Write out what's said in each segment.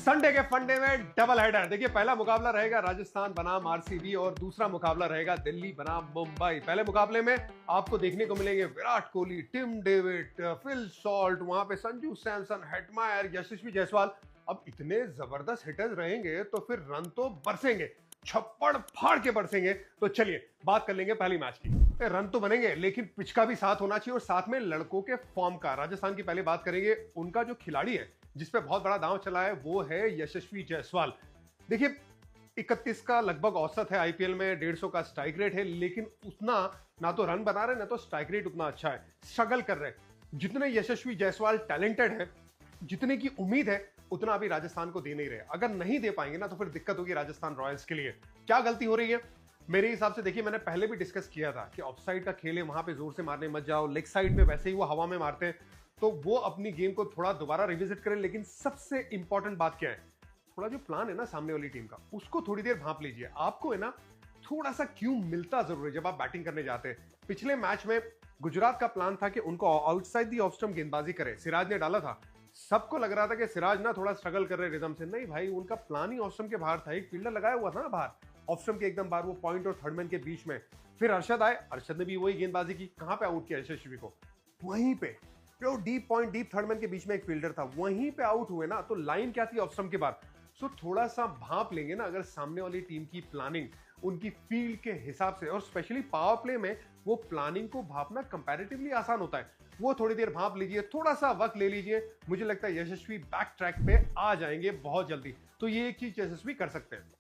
Sunday के फंडे में डबल हेडर। देखिए, पहला मुकाबला रहेगा राजस्थान बनाम आरसीबी और दूसरा मुकाबला रहेगा दिल्ली बनाम मुंबई। पहले मुकाबले में आपको देखने को मिलेंगे Virat Kohli, Tim David, Phil Salt, वहां पे संजू सैमसन, हेटमायर, यशस्वी जायसवाल। अब इतने जबरदस्त हिटर्स रहेंगे तो फिर रन तो बरसेंगे, छप्पड़ फाड़ के बरसेंगे। तो चलिए बात कर लेंगे पहली मैच की। रन तो बनेंगे लेकिन पिच का भी साथ होना चाहिए और साथ में लड़कों के फॉर्म का। राजस्थान की पहले बात करेंगे, उनका जो खिलाड़ी है जिसपे बहुत बड़ा दांव चला है वो है यशस्वी जायसवाल। देखिए, 31 का लगभग औसत है आईपीएल में, 150 का स्ट्राइक रेट है, लेकिन उतना ना तो रन बना रहे ना तो स्ट्राइक रेट उतना अच्छा है। स्ट्रगल कर रहे हैं। जितने यशस्वी जायसवाल टैलेंटेड है, जितने की उम्मीद है, उतना अभी राजस्थान को दे नहीं रहे। अगर नहीं दे पाएंगे ना तो फिर दिक्कत होगी राजस्थान रॉयल्स के लिए। क्या गलती हो रही है मेरे हिसाब से? देखिए, मैंने पहले भी डिस्कस किया था कि ऑफ साइड का खेल है, वहां पे जोर से मारने मत जाओ। लेग साइड में वैसे ही वो हवा में मारते हैं, तो वो अपनी गेम को थोड़ा दोबारा रिविजिट करें। लेकिन सबसे इंपॉर्टेंट बात क्या है, थोड़ा जो प्लान है ना सामने वाली टीम का, उसको थोड़ी देर भांप लीजिए। आपको है ना थोड़ा सा क्यों मिलता जरूर है जब आप बैटिंग करने जाते हैं। पिछले मैच में गुजरात का प्लान था कि उनको आउटसाइड दी ऑफ स्टंप गेंदबाजी करे। सिराज ने डाला था, सबको लग रहा था कि सिराज ना थोड़ा स्ट्रगल कर रहे रिदम से। नहीं भाई, उनका प्लान ही ऑफ स्टंप के बाहर था। एक फील्डर लगाया हुआ था ना बाहर, ऑफ स्टंप के एकदम बाहर, वो पॉइंट और थर्ड मैन के बीच में। फिर अरशद आए, अरशद ने भी वही गेंदबाजी की। कहां पे आउट किया यशस्वी को? वहीं पे, जो deep point, deep third man के बीच में एक फील्डर था, वहीं पे आउट हुए ना। तो लाइन क्या थी ऑफ स्टंप के बाद? सो थोड़ा सा भांप लेंगे ना अगर सामने वाली टीम की प्लानिंग उनकी फील्ड के हिसाब से, और स्पेशली पावर प्ले में वो प्लानिंग को भापना कंपैरेटिवली आसान होता है। वो थोड़ी देर भांप लीजिए, थोड़ा सा वक्त ले लीजिए। मुझे लगता है यशस्वी बैक ट्रैक पे आ जाएंगे बहुत जल्दी। तो ये एक चीज यशस्वी कर सकते हैं।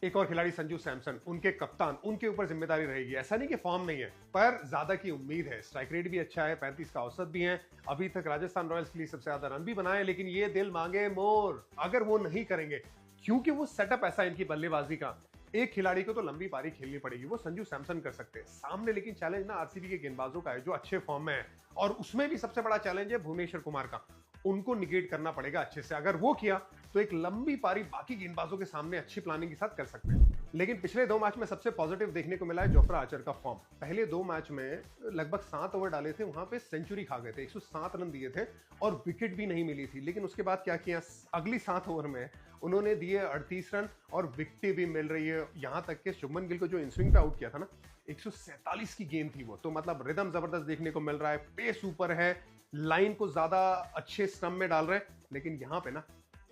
एक और खिलाड़ी संजू सैमसन, उनके कप्तान, उनके ऊपर जिम्मेदारी रहेगी। ऐसा नहीं कि फॉर्म नहीं है, पर ज्यादा की उम्मीद है। स्ट्राइक रेट भी अच्छा है, 35 का औसत भी है। अभी तक राजस्थान रॉयल्स के लिए सबसे ज्यादा रन भी बनाए, लेकिन ये दिल मांगे मोर। अगर वो नहीं करेंगे, क्योंकि वो सेटअप ऐसा है इनकी बल्लेबाजी का, एक खिलाड़ी को तो लंबी पारी खेलनी पड़ेगी। वो संजू सैमसन कर सकते हैं सामने, लेकिन चैलेंज ना आरसीबी के गेंदबाजों का है जो अच्छे फॉर्म में है। और उसमें भी सबसे बड़ा चैलेंज है भुवनेश्वर कुमार का। उनको निगेट करना पड़ेगा अच्छे से। अगर वो किया तो एक लंबी पारी बाकी गेंदबाजों के सामने अच्छी प्लानिंग के साथ कर सकते हैं। लेकिन पिछले 2 मैच में सबसे पॉजिटिव देखने को मिला है जोफ्रा आर्चर का फॉर्म। पहले 2 मैच में लगभग 7 ओवर डाले थे, वहां पे सेंचुरी खा गए थे, 107 रन दिए थे और विकेट भी नहीं मिली थी। लेकिन उसके बाद क्या किया, अगली 7 ओवर में उन्होंने दिए 38 रन और विकेट भी मिल रही है। यहां तक कि शुभमन गिल को जो इन स्विंग पे आउट किया था ना, 147 की गेंद थी वो। तो मतलब रिदम जबरदस्त देखने को मिल रहा है, पेस ऊपर है, लाइन को ज्यादा अच्छे स्टंप में डाल रहे हैं। लेकिन यहां पे ना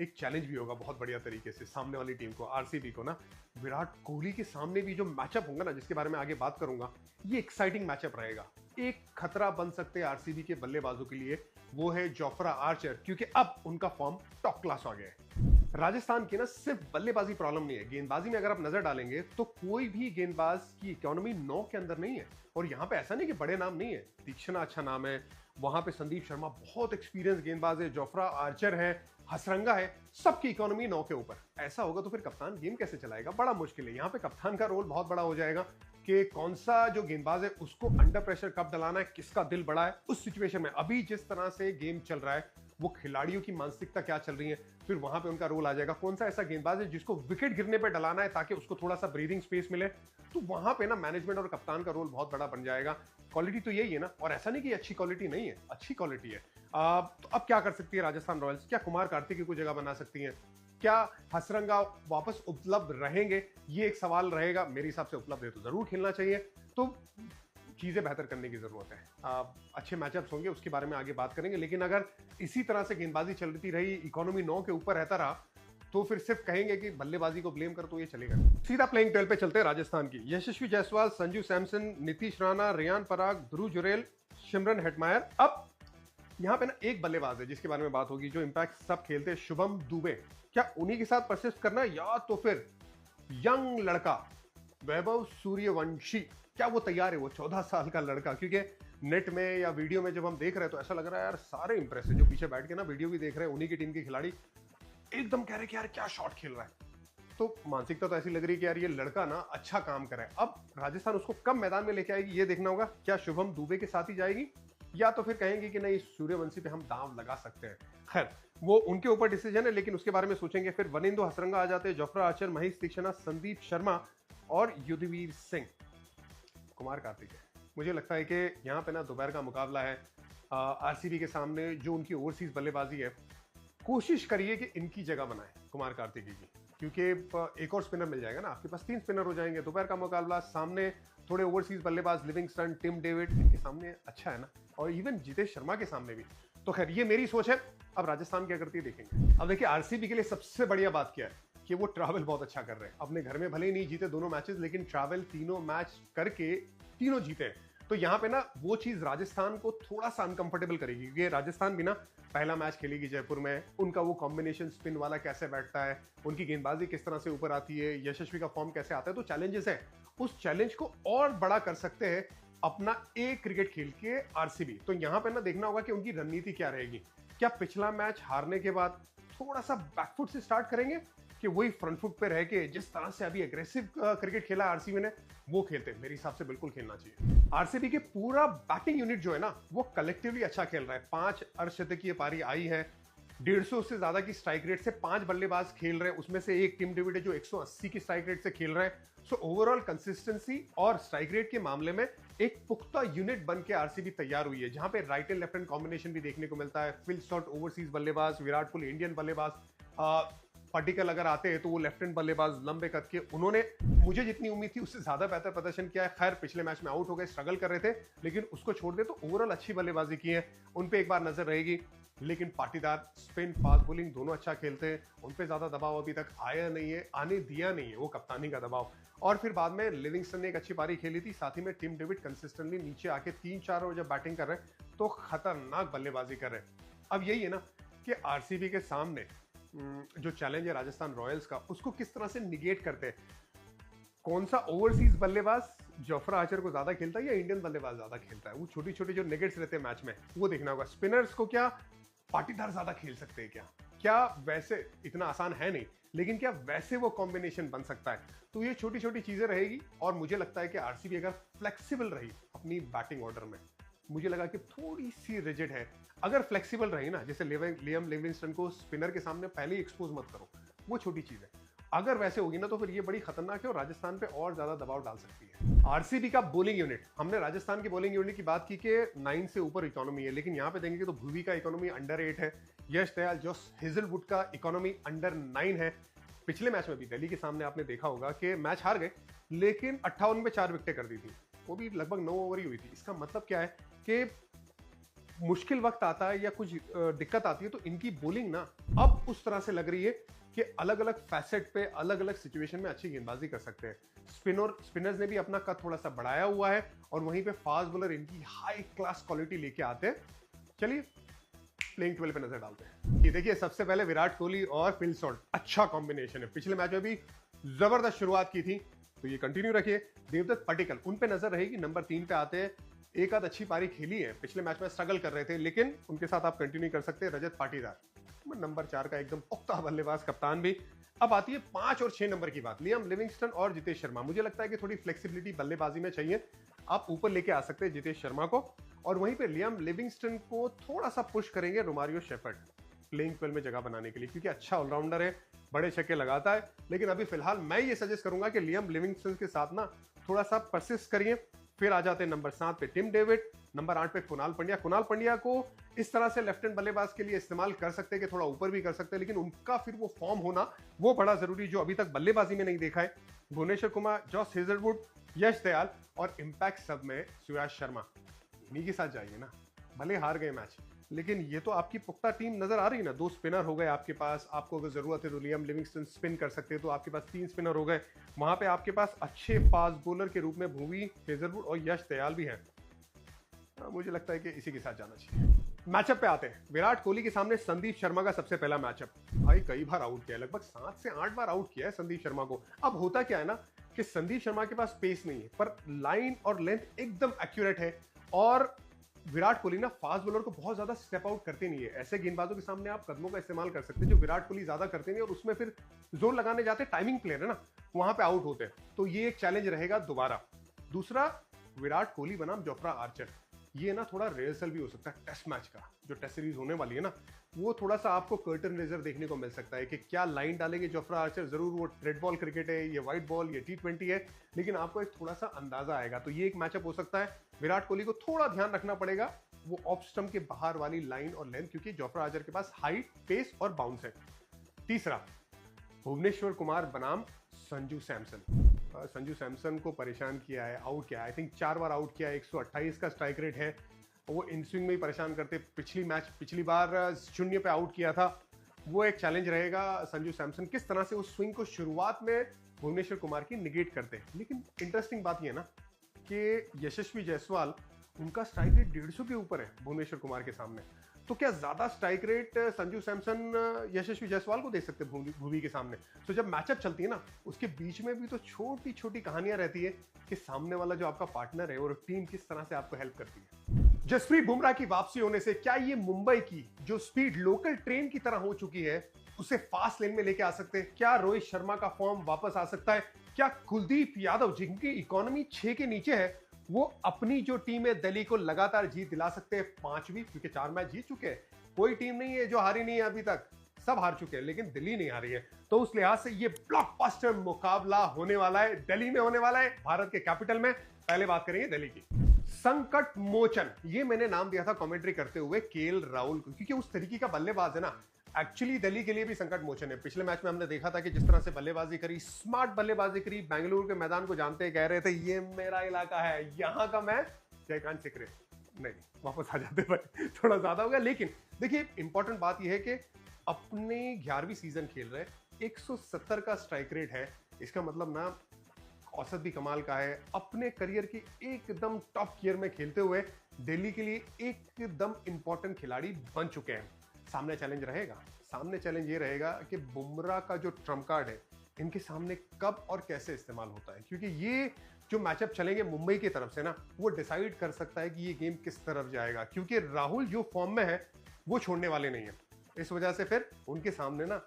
एक चैलेंज भी होगा बहुत बढ़िया तरीके से सामने वाली टीम को, आरसीबी को ना। विराट कोहली के सामने भी जो मैचअप होगा ना, जिसके बारे में आगे बात करूंगा, ये एक्साइटिंग मैचअप रहेगा। एक खतरा बन सकते हैं आरसीबी के बल्लेबाजों के लिए, वो है जोफ्रा आर्चर, क्योंकि अब उनका फॉर्म टॉप क्लास आ गया है। राजस्थान की ना सिर्फ बल्लेबाजी प्रॉब्लम नहीं है, गेंदबाजी में अगर आप नजर डालेंगे तो कोई भी गेंदबाज की इकोनॉमी 9 के अंदर नहीं है। और यहां पे ऐसा नहीं कि बड़े नाम नहीं है, तीक्ष्णा अच्छा नाम है, वहां पे संदीप शर्मा बहुत एक्सपीरियंस गेंदबाज है, जोफ्रा आर्चर है, हसरंगा है, सबकी इकोनॉमी 9 के ऊपर। ऐसा होगा तो फिर कप्तान गेम कैसे चलाएगा? बड़ा मुश्किल है। यहां पे कप्तान का रोल बहुत बड़ा हो जाएगा कि कौन सा जो गेंदबाज है उसको अंडर प्रेशर कब डलाना है, किसका दिल बड़ा है उस सिचुएशन में। अभी जिस तरह से गेम चल रहा है, वो खिलाड़ियों की मानसिकता क्या चल रही है, फिर वहां पे उनका रोल आ जाएगा। कौन सा ऐसा गेंदबाज है जिसको विकेट गिरने पे डलाना है ताकि उसको थोड़ा सा ब्रीदिंग स्पेस मिले, तो वहां पे ना मैनेजमेंट और कप्तान का रोल बहुत बड़ा बन जाएगा। क्वालिटी तो यही है ना, और ऐसा नहीं कि अच्छी क्वालिटी नहीं है, अच्छी क्वालिटी है। तो अब क्या कर सकती है राजस्थान रॉयल्स? क्या कुमार कार्तिक को जगह बना सकती है? क्या हसरंगा वापस उपलब्ध रहेंगे? ये एक सवाल रहेगा। मेरे हिसाब से उपलब्ध है तो जरूर खेलना चाहिए। तो चीजें बेहतर करने की जरूरत है। अच्छे मैचअप्स होंगे, उसके बारे में आगे बात करेंगे। लेकिन अगर इसी तरह से गेंदबाजी चलती रही, इकोनॉमी 9 के ऊपर रहता रहा, तो फिर सिर्फ कहेंगे कि बल्लेबाजी को ब्लेम कर, तो ये चलेगा। सीधा प्लेइंग 12 पे चलते हैं राजस्थान की। यशस्वी जायसवाल, संजू सैमसन, नीतीश राणा, रियान पराग, ध्रुव जुरेल, सिमरन हेटमायर। अब यहां पे ना एक बल्लेबाज है जिसके बारे में बात होगी, जो इंपैक्ट सब खेलते हैं, शुभम दुबे। क्या उन्हीं के साथ परसिस्ट करना है, या तो फिर यंग लड़का वैभव सूर्यवंशी, क्या वो तैयार है? वो 14 साल का लड़का, क्योंकि नेट में या वीडियो में जब हम देख रहे हैं तो ऐसा लग रहा है यार सारे इंप्रेस है। जो पीछे बैठ के ना वीडियो भी देख रहे हैं, उन्हीं की टीम के खिलाड़ी एकदम कह रहे हैं कि यार क्या शॉट खेल रहा है। तो मानसिकता तो ऐसी लग रही है कि यार ये लड़का ना अच्छा काम कर रहा है। अब राजस्थान उसको कब मैदान में लेके आएगी ये देखना होगा। क्या शुभम दुबे के साथ ही जाएगी, या तो फिर कहेंगे कि नहीं सूर्यवंशी पे हम दांव लगा सकते हैं? खैर, वो उनके ऊपर डिसीजन है, लेकिन उसके बारे में सोचेंगे। फिर वनिंदु हसरंगा आ जाते हैं, जोफ्रा आर्चर, महेश तीक्ष्णा, संदीप शर्मा और युद्धवीर सिंह, कुमार कार्तिक है। मुझे लगता है कि यहाँ पे ना दोपहर का मुकाबला है। आरसीबी के सामने जो उनकी ओवरसीज बल्लेबाजी है, कोशिश करिए कि इनकी जगह बनाए कुमार कार्तिकी की, क्योंकि एक और स्पिनर मिल जाएगा ना, आपके पास 3 स्पिनर हो जाएंगे। दोपहर का मुकाबला, सामने थोड़े ओवरसीज बल्लेबाज लिविंगस्टन, टिम डेविड, इनके सामने अच्छा है ना, और इवन जितेश शर्मा के सामने भी। तो खैर ये मेरी सोच है, अब राजस्थान क्या करती है देखेंगे। अब देखिए आरसीबी के लिए सबसे बढ़िया बात क्या है कि वो ट्रैवल बहुत अच्छा कर रहे हैं। अपने घर में भले ही नहीं जीते दोनों मैचेस, लेकिन ट्रैवल तीनों मैच करके तीनों जीते। तो यहाँ पे ना वो चीज राजस्थान को थोड़ा सा अनकंफर्टेबल करेगी, क्योंकि राजस्थान भी ना पहला मैच खेलेगी जयपुर में। उनका वो कॉम्बिनेशन स्पिन वाला कैसे बैठता है, उनकी गेंदबाजी किस तरह से ऊपर आती है, यशस्वी का फॉर्म कैसे आता है, तो चैलेंजेस है। उस चैलेंज को और बड़ा कर सकते हैं अपना एक क्रिकेट खेल के आरसीबी। तो यहाँ पे ना देखना होगा कि उनकी रणनीति क्या रहेगी। क्या पिछला मैच हारने के बाद थोड़ा सा बैकफुट से स्टार्ट करेंगे, कि वही फ्रंट फुट पे रह के जिस तरह से अभी एग्रेसिव क्रिकेट खेला आरसीबी ने वो खेलते हैं। मेरे हिसाब से बिल्कुल खेलना चाहिए। आरसीबी के पूरा बैटिंग यूनिट जो है ना वो कलेक्टिवली अच्छा खेल रहा है। 5 अर्धशतकीय पारी आई है, 150 से ज्यादा की स्ट्राइक रेट से 5 बल्लेबाज खेल रहे हैं, उसमें से एक टिम डेविड है जो 180 की स्ट्राइक रेट से खेल रहे हैं। सो ओवरऑल कंसिस्टेंसी और स्ट्राइक रेट के मामले में एक पुख्ता यूनिट बन के आरसीबी तैयार हुई है, जहां पे right and left hand combination भी देखने को मिलता है। फिल शॉट ओवरसीज बल्लेबाज, विराट कोहली इंडियन बल्लेबाज, पार्टिकल अगर आते हैं तो वो लेफ्ट हैंड बल्लेबाज लंबे कद के। उन्होंने मुझे जितनी उम्मीद थी उससे ज्यादा बेहतर प्रदर्शन किया है। खैर पिछले मैच में आउट हो गए, स्ट्रगल कर रहे थे, लेकिन उसको छोड़ दे तो ओवरऑल अच्छी बल्लेबाजी की है। उन पे एक बार नजर रहेगी। लेकिन पाटीदार स्पिन फास्ट बॉलिंग दोनों अच्छा खेलते हैं, उन पे ज्यादा दबाव अभी तक आया नहीं है, आने दिया नहीं है वो कप्तानी का दबाव। और फिर बाद में लिविंगस्टन ने एक अच्छी पारी खेली थी, साथ ही में टिम डेविड कंसिस्टेंटली नीचे आके 3-4 ओवर जब बैटिंग कर रहे हैं तो खतरनाक बल्लेबाजी कर रहे हैं। अब यही है ना कि आरसीबी के सामने जो चैलेंज है राजस्थान रॉयल्स का, उसको किस तरह से निगेट करते हैं। कौन सा ओवरसीज बल्लेबाज जोफ्रा आर्चर को ज्यादा खेलता है या इंडियन बल्लेबाज ज्यादा खेलता है, वो छोटी छोटी जो निगेट्स रहते हैं मैच में वो देखना होगा। स्पिनर्स को क्या पाटीदार ज्यादा खेल सकते हैं क्या वैसे इतना आसान है नहीं, लेकिन क्या वैसे वो कॉम्बिनेशन बन सकता है। तो ये छोटी छोटी चीजें रहेगी। और मुझे लगता है कि आरसीबी अगर फ्लेक्सिबल रही अपनी बैटिंग ऑर्डर में, मुझे लगा कि थोड़ी सी रिजिड है, अगर फ्लेक्सिबल रही ना, जैसे लियम लिविंगस्टन को स्पिनर के सामने पहले ही एक्सपोज मत करो, वो छोटी चीज है, अगर वैसे होगी ना तो फिर ये बड़ी खतरनाक है और राजस्थान पे और ज्यादा दबाव डाल सकती है। आरसीबी का बॉलिंग यूनिट, हमने राजस्थान की बॉलिंग यूनिट की बात की कि 9 से ऊपर इकोनॉमी है, लेकिन यहां पे देखेंगे तो भुवी का इकोनॉमी अंडर 8 है, यश दयाल जोस हेजलवुड का इकोनॉमी अंडर 9 है। पिछले मैच में भी दिल्ली के सामने आपने देखा होगा कि मैच हार गए, लेकिन 58 में 4 विकेटें कर दी थी, वो भी लगभग 9 ओवर ही हुई थी। इसका मतलब क्या है कि मुश्किल वक्त आता है या कुछ दिक्कत आती है तो इनकी बॉलिंग ना अब उस तरह से लग रही है कि अलग अलग फैसेट पे अलग अलग सिचुएशन में अच्छी गेंदबाजी कर सकते हैं। स्पिनर्स ने भी अपना कद थोड़ा सा बढ़ाया हुआ है और वहीं पे फास्ट बॉलर इनकी हाई क्लास क्वालिटी लेके आते हैं। चलिए प्लेइंग 12 पे नजर डालते हैं। ये देखिए सबसे पहले विराट कोहली और फिल शॉट, अच्छा कॉम्बिनेशन है, पिछले मैच में भी जबरदस्त शुरुआत की थी, तो ये कंटिन्यू रखिए। देवदत्त पट्टिकल, उन पे नजर रहेगी, नंबर 3 पे आते हैं, एक आध अच्छी पारी खेली है, पिछले मैच में स्ट्रगल कर रहे थे, लेकिन उनके साथ आप कंटिन्यू कर सकते हैं। रजत पाटीदार नंबर 4 का एकदम पुख्ता बल्लेबाज, कप्तान भी। अब आती है 5 और 6 नंबर की बात, लियम लिविंगस्टन और जितेश शर्मा। मुझे लगता है कि थोड़ी फ्लेक्सिबिलिटी बल्लेबाजी में चाहिए, आप ऊपर लेके आ सकते हैं जितेश शर्मा को, और वहीं पे लियम लिविंगस्टन को थोड़ा सा पुश करेंगे रोमारियो शेफर्ड प्लेइंग 12 में जगह बनाने के लिए, क्योंकि अच्छा ऑलराउंडर है, बड़े छक्के लगाता है। लेकिन अभी फिलहाल मैं ये सजेस्ट करूंगा कि लियम लिविंगस्टन के साथ ना थोड़ा सा परसिस्ट करिए। फिर आ जाते हैं नंबर 7 पे टिम डेविड, नंबर 8 पे कुणाल पंड्या। कुणाल पंड्या को इस तरह से लेफ्ट हैंड बल्लेबाज के लिए इस्तेमाल कर सकते हैं कि थोड़ा ऊपर भी कर सकते हैं, लेकिन उनका फिर वो फॉर्म होना वो बड़ा जरूरी, जो अभी तक बल्लेबाजी में नहीं देखा है। भुवनेश्वर कुमार, जॉस हेजलवुड, यश दयाल और इंपैक्ट सब में सुयाश शर्मा, इन्हीं के साथ जाइए ना। भले हार गए मैच, लेकिन ये तो आपकी पुख्ता टीम नजर आ रही है ना। 2 स्पिनर हो गए आपके पास, आपको अगर जरूरत है तो लियम लिविंगस्टन स्पिन कर सकते हैं, तो आपके पास 3 स्पिनर हो गए। वहां पे आपके पास अच्छे फास्ट बॉलर के रूप में भुवी, हेजलवुड और यश दयाल भी हैं। मुझे लगता है कि इसी के साथ जाना चाहिए। मैचअप पे आते हैं। विराट कोहली के सामने संदीप शर्मा का सबसे पहला मैचअप। भाई कई बार आउट किया है, लगभग 7 से 8 बार आउट किया है संदीप शर्मा को। अब होता क्या है ना कि संदीप शर्मा के पास पेस नहीं है, पर लाइन और लेंथ एकदम एक्यूरेट है, और विराट कोहली ना फास्ट बॉलर को बहुत ज्यादा स्टेप आउट करते नहीं है। ऐसे गेंदबाजों के सामने आप कदमों का इस्तेमाल कर सकते हैं जो विराट कोहली ज्यादा करते नहीं, और उसमें फिर जोर लगाने जाते, टाइमिंग प्लेयर है ना, वहां पे आउट होते हैं। तो ये एक चैलेंज रहेगा दोबारा। दूसरा, विराट कोहली बनाम जोफ्रा आर्चर, ये ना थोड़ा रिहर्सल भी हो सकता है टेस्ट मैच का, जो टेस्ट सीरीज होने वाली है ना, वो थोड़ा सा आपको कर्टन रेजर देखने को मिल सकता है कि क्या लाइन डालेंगे जोफ्रा आर्चर। जरूर वो रेड बॉल क्रिकेट है, ये व्हाइट बॉल, ये T20 है, लेकिन आपको एक थोड़ा सा अंदाजा आएगा। तो ये एक मैचअप हो सकता है। विराट कोहली को थोड़ा ध्यान रखना पड़ेगा वो ऑफ स्टंप के बाहर वाली लाइन और लेंथ, क्योंकि जोफ्रा आर्चर के पास हाइट, पेस और बाउंस है। तीसरा, भुवनेश्वर कुमार बनाम संजू सैमसन। संजू सैमसन को परेशान किया है, आउट किया है, आई थिंक 4 बार आउट किया है, 128 का स्ट्राइक रेट है। वो इन स्विंग में ही परेशान करते। पिछली बार 0 पे आउट किया था। वो एक चैलेंज रहेगा संजू सैमसन किस तरह से उस स्विंग को शुरुआत में भुवनेश्वर कुमार की निगेट करते हैं। लेकिन इंटरेस्टिंग बात यह है ना कि यशस्वी जायसवाल, उनका स्ट्राइक रेट 150 के ऊपर है भुवनेश्वर कुमार के सामने। तो क्या ज्यादा स्ट्राइक रेट संजू सैमसन यशस्वी जायसवाल को दे सकते हैं भुवी के सामने? तो जब मैचअप चलती है ना, उसके बीच में भी तो छोटी छोटी कहानियां रहती है कि सामने वाला जो आपका पार्टनर है और टीम किस तरह से आपको हेल्प करती है। जसप्रीत बुमराह की वापसी होने से क्या ये मुंबई की जो स्पीड लोकल ट्रेन की तरह हो चुकी है उसे फास्ट लेन में लेके आ सकते हैं? क्या रोहित शर्मा का फॉर्म वापस आ सकता है? क्या कुलदीप यादव, जिनकी इकोनॉमी 6 के नीचे है, वो अपनी जो टीम है दिल्ली को लगातार जीत दिला सकते हैं? 5वीं, क्योंकि 4 मैच जीत चुके हैं। कोई टीम नहीं है जो हारी नहीं है अभी तक, सब हार चुके हैं, लेकिन दिल्ली नहीं हारी है। तो उस लिहाज से ये ब्लॉकबस्टर मुकाबला होने वाला है, दिल्ली में होने वाला है, भारत के कैपिटल में। पहले बात करेंगे दिल्ली की। संकट मोचन, ये मैंने नाम दिया था कमेंट्री करते हुए केएल राहुल को, क्योंकि उस तरीके का बल्लेबाज है ना, एक्चुअली दिल्ली के लिए भी संकट मोचन है। पिछले मैच में हमने देखा था कि जिस तरह से बल्लेबाजी करी, स्मार्ट बल्लेबाजी करी, बेंगलुरु के मैदान को जानते कह रहे थे ये मेरा इलाका है, यहां का मैं जयकांत सिकरे। नहीं, वापस आ जाते भाई, थोड़ा ज्यादा हो गया। लेकिन देखिए, इंपॉर्टेंट बात यह है कि अपने 11वीं सीजन खेल रहे, 170 का स्ट्राइक रेट है, इसका मतलब ना औसत भी कमाल का है। अपने करियर की एकदम टॉप गियर में खेलते हुए दिल्ली के लिए एकदम इंपॉर्टेंट खिलाड़ी बन चुके हैं। सामने चैलेंज रहेगा, सामने चैलेंज ये रहेगा कि बुमराह का जो ट्रम्प कार्ड है इनके सामने कब और कैसे इस्तेमाल होता है, क्योंकि ये जो मैचअप चलेंगे मुंबई की तरफ से ना, वो डिसाइड कर सकता है कि ये गेम किस तरफ जाएगा। क्योंकि राहुल जो फॉर्म में है वो छोड़ने वाले नहीं है, इस वजह से फिर उनके सामने ना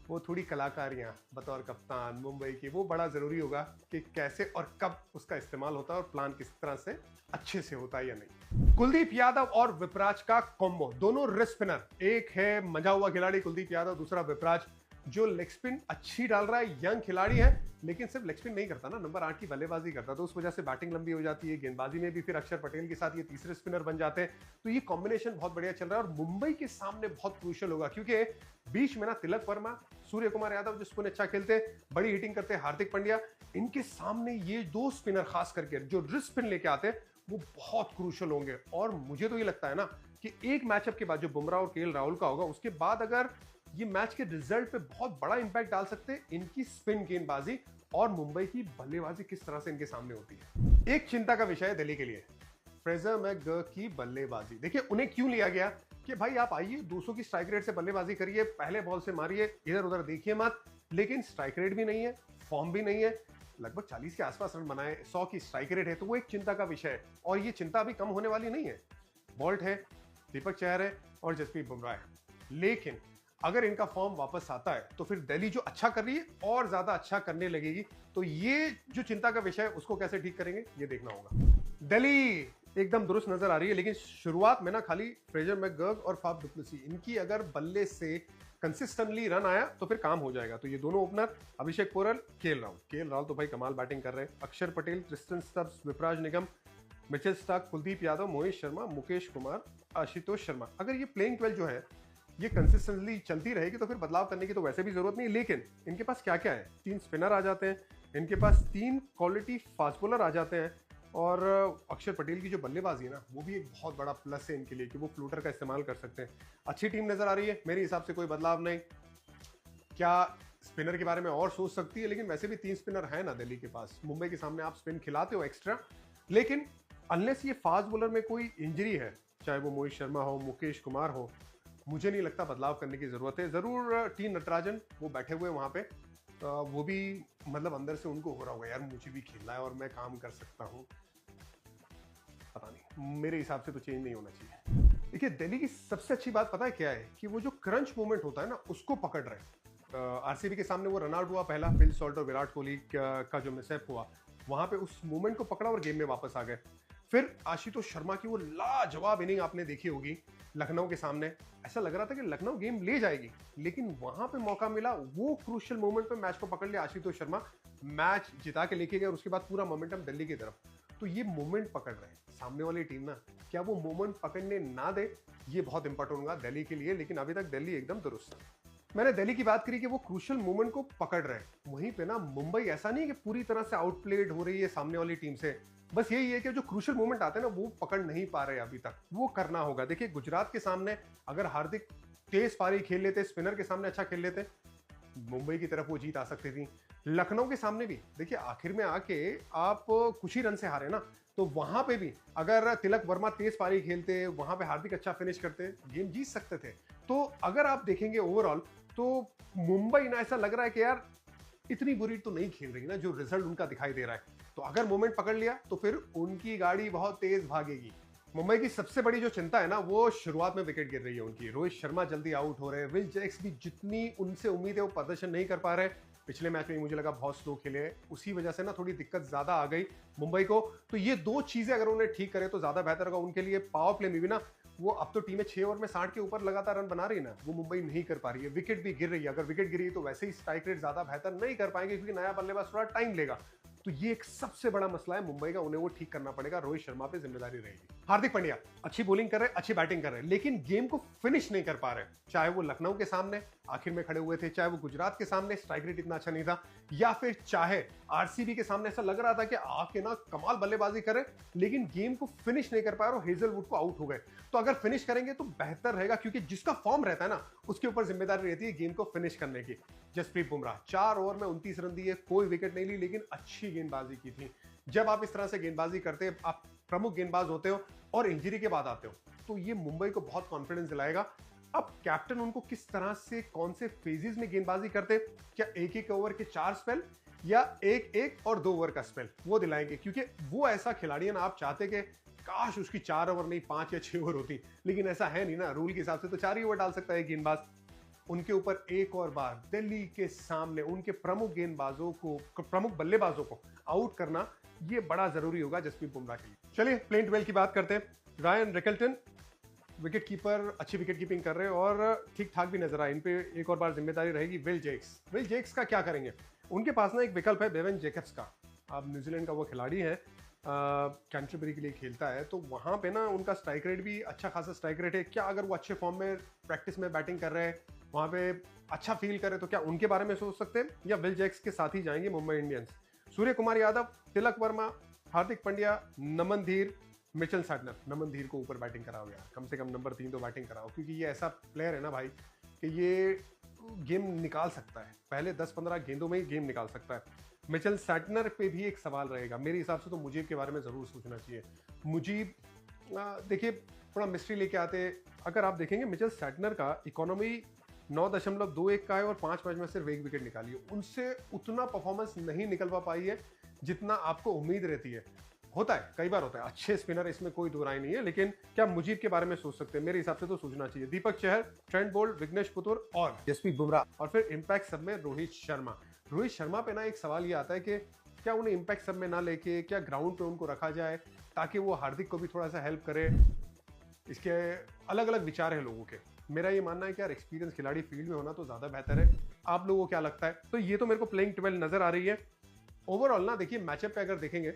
वो थोड़ी कलाकारियां बतौर कप्तान मुंबई की, वो बड़ा जरूरी होगा कि कैसे और कब उसका इस्तेमाल होता है और प्लान किस तरह से अच्छे से होता है या नहीं। कुलदीप यादव और विपराज का कॉम्बो, दोनों रिस्ट स्पिनर, एक है मजा हुआ खिलाड़ी कुलदीप यादव, दूसरा विपराज जो लेग स्पिन अच्छी डाल रहा है, यंग खिलाड़ी है, लेकिन सिर्फ लेग स्पिन नहीं करता ना, नंबर 8 की बल्लेबाजी करता, तो उस वजह से बैटिंग लंबी हो जाती है। गेंदबाजी में भी फिर अक्षर पटेल के साथ ये तीसरे स्पिनर बन जाते हैं। तो ये कॉम्बिनेशन बहुत बढ़िया चल रहा है और मुंबई के सामने बहुत क्रूशियल होगा, क्योंकि बीच में ना तिलक वर्मा, सूर्य कुमार यादव जो स्पिन अच्छा खेलते हैं, बड़ी हिटिंग करते हैं, हार्दिक पांड्या, इनके सामने ये 2 स्पिनर खास करके जो रिस्ट स्पिन लेके आते हैं वो बहुत क्रूशियल होंगे। और मुझे तो ये लगता है ना कि एक मैचअप के बाद जो बुमराह और केएल राहुल का होगा, उसके बाद अगर ये मैच के रिजल्ट पे बहुत बड़ा इंपैक्ट डाल सकते हैं इनकी स्पिन गेंदबाजी और मुंबई की बल्लेबाजी किस तरह से इनके सामने होती है। एक चिंता का विषय है दिल्ली के लिए, फ्रेजर मैकगर्क की बल्लेबाजी। देखिए, उन्हें क्यों लिया गया कि भाई आप आइए 200 की स्ट्राइक रेट से बल्लेबाजी करिए, पहले बॉल से मारिए, इधर उधर देखिए मत। लेकिन स्ट्राइक रेट भी नहीं है, फॉर्म भी नहीं है, लगभग 40 के आसपास रन बनाए, 100 की स्ट्राइक रेट है, तो वो एक चिंता का विषय है। और ये चिंता अभी कम होने वाली नहीं है। बॉल्ट है, दीपक चहर है और जसप्रीत बुमराह है। लेकिन अगर इनका फॉर्म वापस आता है तो फिर दिल्ली जो अच्छा कर रही है और ज्यादा अच्छा करने लगेगी। तो ये जो चिंता का विषय है उसको कैसे ठीक करेंगे ये देखना होगा। दिल्ली एकदम दुरुस्त नजर आ रही है, लेकिन शुरुआत में ना खाली फ्रेजर मैकगर्क और फाफ डु प्लेसी, इनकी अगर बल्ले से कंसिस्टेंटली रन आया तो फिर काम हो जाएगा। तो ये दोनों ओपनर अभिषेक पोरल, केएल राहुल तो भाई कमाल बैटिंग कर रहे हैं। अक्षर पटेल, क्रिस्टन स्टब्स, विपराज निगम, मिचेल स्टार्क, कुलदीप यादव, मोहित शर्मा, मुकेश कुमार, आशुतोष शर्मा, अगर ये प्लेइंग 12 जो है ये कंसिस्टेंटली चलती रहेगी तो फिर बदलाव करने की तो वैसे भी जरूरत नहीं। लेकिन इनके पास क्या क्या है, 3 स्पिनर आ जाते हैं, इनके पास 3 क्वालिटी फास्ट बॉलर आ जाते हैं, और अक्षर पटेल की जो बल्लेबाजी है ना वो भी एक बहुत बड़ा प्लस है इनके लिए कि वो फ्लूटर का इस्तेमाल कर सकते हैं। अच्छी टीम नजर आ रही है, मेरे हिसाब से कोई बदलाव नहीं। क्या स्पिनर के बारे में और सोच सकती है, लेकिन वैसे भी 3 स्पिनर है ना दिल्ली के पास। मुंबई के सामने आप स्पिन खिलाते हो एक्स्ट्रा, लेकिन अनलेस ये फास्ट बॉलर में कोई इंजरी है, चाहे वो मोहित शर्मा हो, मुकेश कुमार हो, मुझे नहीं लगता बदलाव करने की जरूरत है। जरूर टी नटराजन वो बैठे हुए वहां पे, वो भी मतलब अंदर से उनको हो रहा होगा यार मुझे भी खेलना है और मैं काम कर सकता हूं, पता नहीं, मेरे हिसाब से तो चेंज नहीं होना चाहिए। देखिए, दिल्ली की सबसे अच्छी बात पता है क्या है कि वो जो क्रंच मूवमेंट होता है ना उसको पकड़ रहे हैं। आरसीबी के सामने वो रन आउट हुआ पहला, फिल सॉल्ट और विराट कोहली का जो मिसअप हुआ, वहां पे उस मूवमेंट को पकड़ा और गेम में वापस आ गए। फिर आशुतोष शर्मा की वो लाजवाब इनिंग आपने देखी होगी लखनऊ के सामने, ऐसा लग रहा था कि लखनऊ गेम ले जाएगी, लेकिन वहां पे मौका मिला, वो क्रूशियल मोमेंट पे मैच को पकड़ लिया आशुतोष शर्मा, मैच जिता के लेके गए और उसके बाद पूरा मोमेंटम दिल्ली की तरफ। तो ये मोमेंट पकड़ रहे हैं सामने वाली टीम ना, क्या वो मोमेंट पकड़ने ना दे, ये बहुत इंपॉर्टेंट होगा दिल्ली के लिए। लेकिन अभी तक दिल्ली एकदम दुरुस्त है। मैंने दिल्ली की बात करी कि वो क्रूशियल मोमेंट को पकड़ रहे हैं, वहीं पे ना मुंबई ऐसा नहीं है कि पूरी तरह से आउटप्लेड हो रही है सामने वाली टीम से, बस यही है कि जो क्रूशियल मोमेंट आते हैं ना वो पकड़ नहीं पा रहे अभी तक, वो करना होगा। देखिए गुजरात के सामने अगर हार्दिक तेज पारी खेल लेते, स्पिनर के सामने अच्छा खेल लेते, मुंबई की तरफ वो जीत आ सकती थी। लखनऊ के सामने भी देखिए आखिर में आके आप कुछ ही रन से हारे ना, तो वहां पे भी अगर तिलक वर्मा तेज पारी खेलते, वहां पे हार्दिक अच्छा फिनिश करते, गेम जीत सकते थे। तो अगर आप देखेंगे ओवरऑल तो मुंबई ना ऐसा लग रहा है कि यार इतनी बुरी तो नहीं खेल रही ना, जो रिजल्ट उनका दिखाई दे रहा है। तो अगर मोमेंट पकड़ लिया तो फिर उनकी गाड़ी बहुत तेज भागेगी। मुंबई की सबसे बड़ी जो चिंता है ना, वो शुरुआत में विकेट गिर रही है उनकी। रोहित शर्मा जल्दी आउट हो रहे हैं, विल जैक्स भी जितनी उनसे उम्मीद है वो प्रदर्शन नहीं कर पा रहे। पिछले मैच में मुझे लगा बहुत स्लो खेले, उसी वजह से ना थोड़ी दिक्कत ज्यादा आ गई मुंबई को। तो ये दो चीजें अगर उन्हें ठीक करे तो ज्यादा बेहतर होगा उनके लिए। पावर प्ले में भी ना वो अब तो टीमें 6 ओवर में 60 के ऊपर लगातार रन बना रही है ना, वो मुंबई नहीं कर पा रही है। विकेट भी गिर रही है, अगर विकेट गिरी तो वैसे ही स्ट्राइक रेट ज्यादा बेहतर नहीं कर पाएंगे, क्योंकि नया बल्लेबाज थोड़ा टाइम लेगा। तो ये एक सबसे बड़ा मसला है मुंबई का, उन्हें वो ठीक करना पड़ेगा। रोहित शर्मा पे जिम्मेदारी रहेगी। हार्दिक पांड्या अच्छी बॉलिंग कर रहे, अच्छी बैटिंग कर रहे, लेकिन गेम को फिनिश नहीं कर पा रहे। चाहे वो लखनऊ के सामने आखिर में खड़े हुए थे, चाहे वो गुजरात के सामने स्ट्राइक रेट इतना अच्छा नहीं था, या फिर चाहे आरसीबी के सामने ऐसा लग रहा था कि आके ना कमाल बल्लेबाजी करे, लेकिन गेम को फिनिश नहीं कर पाए और हेजलवुड को आउट हो गए। तो अगर फिनिश करेंगे तो बेहतर रहेगा, क्योंकि जिसका फॉर्म रहता है ना उसके ऊपर जिम्मेदारी रहती है गेम को फिनिश करने की। जसप्रीत बुमराह 4 ओवर में 29 रन दिए, कोई विकेट नहीं ली, लेकिन अच्छी गेंदबाजी की थी। जब आप इस तरह से गेंदबाजी करते, आप प्रमुख गेंदबाज होते हो और इंजरी के बाद आते हो, तो ये मुंबई को बहुत कॉन्फिडेंस दिलाएगा। अब कैप्टन उनको किस तरह से कौन से फेजेस में गेंदबाजी करते, क्या एक एक ओवर के 4 स्पेल या एक एक और 2 ओवर का स्पेल, वो दिलाएंगे। क्योंकि वो ऐसा खिलाड़ी है ना, आप चाहते कि काश उसकी 4 ओवर नहीं 5 या 6 ओवर होती, लेकिन ऐसा है नहीं ना। रूल के हिसाब से तो 4 ही ओवर डाल सकता है गेंदबाज। उनके ऊपर एक और बार दिल्ली के सामने उनके प्रमुख गेंदबाजों को, प्रमुख बल्लेबाजों को आउट करना, ये बड़ा जरूरी होगा जसप्रीत बुमराह के लिए। चलिए प्लेइंग 12 की बात करते हैं। रायन रिकल्टन विकेट कीपर, अच्छी विकेट कीपिंग कर रहे हैं और ठीक ठाक भी नजर आए। इन पे एक और बार जिम्मेदारी रहेगी विल जैक्स का क्या करेंगे? उनके पास ना एक विकल्प है बेवन जैकब्स का। अब न्यूजीलैंड का वो खिलाड़ी है, कैंटरबरी के लिए खेलता है, तो वहां पे ना उनका स्ट्राइक रेट भी अच्छा खासा स्ट्राइक रेट है। क्या अगर वो अच्छे फॉर्म में प्रैक्टिस में बैटिंग कर रहे हैं, वहां पे अच्छा फील करे, तो क्या उनके बारे में सोच सकते हैं, या विल जैक्स के साथ ही जाएंगे मुंबई इंडियंस? सूर्य कुमार यादव, तिलक वर्मा, हार्दिक पांड्या, नमन धीर, मिचेल सैटनर। नमन धीर को ऊपर बैटिंग कराओ यार, कम से कम नंबर 3 तो बैटिंग कराओ, क्योंकि ये ऐसा प्लेयर है ना भाई कि ये गेम निकाल सकता है, पहले 10-15 गेंदों में ही गेम निकाल सकता है। मिचेल सैटनर पे भी एक सवाल रहेगा मेरे हिसाब से, तो मुजीब के बारे में जरूर सोचना चाहिए। मुजीब देखिए थोड़ा मिस्ट्री लेके आते। अगर आप देखेंगे मिचेल सैटनर का इकोनॉमी 9.21 का है और 5 मैच में सिर्फ 1 विकेट निकाली है। उनसे उतना परफॉर्मेंस नहीं निकल पा पाई है जितना आपको उम्मीद रहती है। होता है, कई बार होता है, अच्छे स्पिनर, इसमें कोई दो राय नहीं है, लेकिन क्या मुजीब के बारे में सोच सकते हैं? मेरे हिसाब से तो सोचना चाहिए। दीपक चहर, ट्रेंट बोल्ट, विघ्नेश पुथुर और जसप्रीत बुमराह, और फिर इंपैक्ट सब में रोहित शर्मा। रोहित शर्मा पे ना एक सवाल ये आता है कि क्या उन्हें इंपैक्ट सब में ना लेके क्या ग्राउंड पे उनको रखा जाए, ताकि वो हार्दिक को भी थोड़ा सा हेल्प करे। इसके अलग अलग विचार है लोगों के। मेरा ये मानना है कि यार एक्सपीरियंस खिलाड़ी फील्ड में होना तो ज्यादा बेहतर है। आप लोगों को क्या लगता है? तो ये तो मेरे को प्लेइंग 12 नजर आ रही है। ओवरऑल ना देखिए मैचअप पे अगर देखेंगे,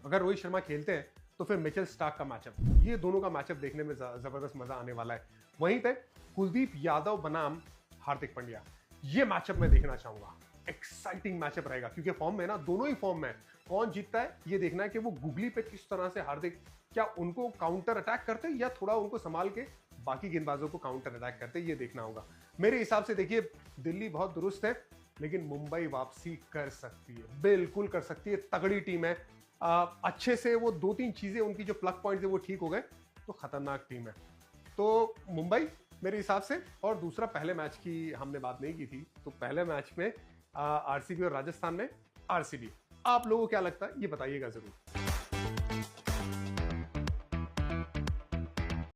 अगर रोहित शर्मा खेलते हैं तो फिर मिचेल स्टार्क का मैचअप, ये दोनों का मैचअप देखने में जबरदस्त मजा आने वाला है। वहीं पे कुलदीप यादव बनाम हार्दिक पांड्या, ये मैचअप मैं देखना चाहूंगा। एक्साइटिंग मैचअप रहेगा, क्योंकि फॉर्म में ना दोनों ही फॉर्म में। कौन जीतता है ये देखना है कि वो गुगली पे किस तरह से हार्दिक, क्या उनको काउंटर अटैक करते या थोड़ा उनको संभाल के बाकी गेंदबाजों को काउंटर अटैक करते, ये देखना होगा। मेरे हिसाब से देखिए दिल्ली बहुत दुरुस्त है, लेकिन मुंबई वापसी कर सकती है, बिल्कुल कर सकती है। तगड़ी टीम है, अच्छे से वो 2-3 चीजें उनकी जो प्लग पॉइंट है वो ठीक हो गए, तो खतरनाक टीम है। तो मुंबई मेरे हिसाब से। और दूसरा, पहले मैच की हमने बात नहीं की थी, तो पहले मैच में आरसीबी और राजस्थान में आरसीबी। आप लोगों को क्या लगता है ये बताइएगा जरूर।